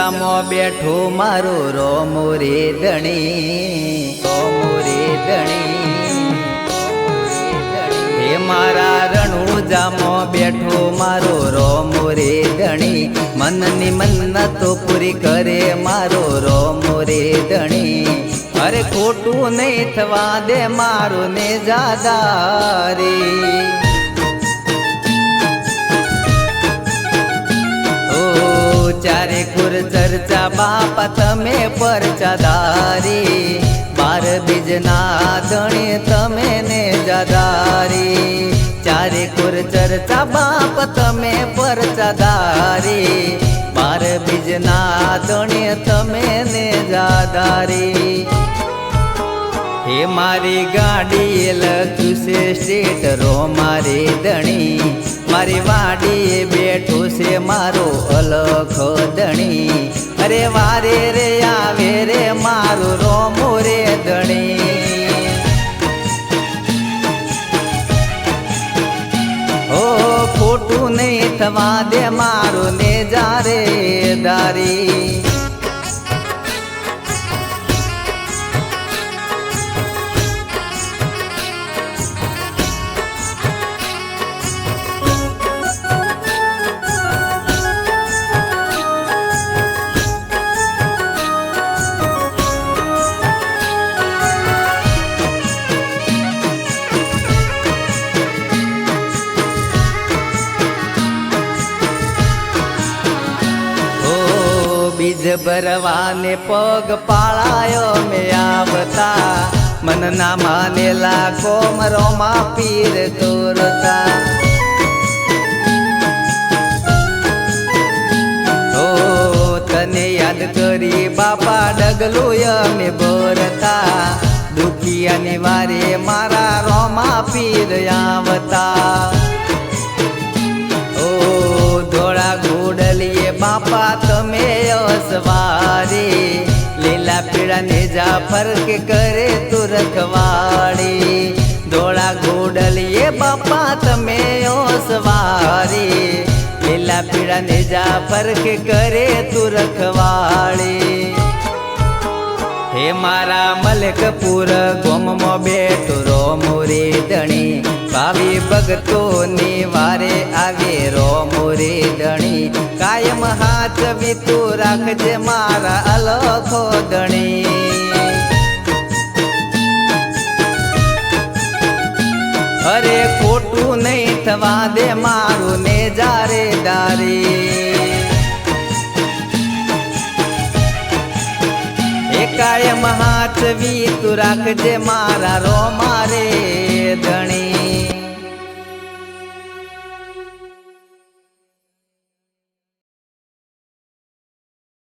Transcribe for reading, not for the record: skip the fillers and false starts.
જામો બેઠો મારો રોમો રે ધણી, રોમો રે ધણી, હે મારા રણુ જામો બેઠો મારો રોમો રે ધણી, મનની મન્નતો પૂરી કરે મારો રોમો રે ધણી, અરે ખોટું નહીં થવા દે મારું ને જાદારી, ચારે કુર ચર્ચા બાપા તમે પરચાદારી, બાર બીજના ધણી તમે ને જાદારી, ચારે કુર ચર્ચા બાપ તમે પરચાદારી, બાર બીજના ધણી તમે ને જાદારી, હે મારી ગાડી લખ્યું છે સ્ટેટ રો મારે ધણી, મારી વાડીએ બેઠો છે મારો અલખ ધણી, અરે વારે રે આવે રે મારો રોમો રે ધણી, હો ખોટું નહીં થવા દે મારું ને જારે દારી, બીજ ભરવાને પગ પાળાયો મેં આવતા, મન ના માનેલા કોમરોમાં પીર તોરતા, ઓ તને યાદ કરી બાપા ડગલું અમે ભરતા, દુખિયાની વારે મારા રોમા પીર આવતા, ધોળા ઘોડલીએ બાપા તમે અસવારી, લીલા પીળા નેજા ફરક કરે તું રખવાડી, ધોળા ઘોડલીએ બાપા તમે અસવારી, લીલા પીળા નેજા ફરક કરે તું રખવાડી, હે મારા મલકપુર ગોમમાં બેઠો રોમો રે ધણી, ભાવી ભગતોની વારે આવે રોમો રે ધણી, કાયમ હાથ વીતું રાખજે મારા અલખો ધણી, અરે ખોટું નહીં થવા દે મારું ને જારે દારી, કાયમ હાથ વીતું રાખજે મારા રોમા રે ધણી।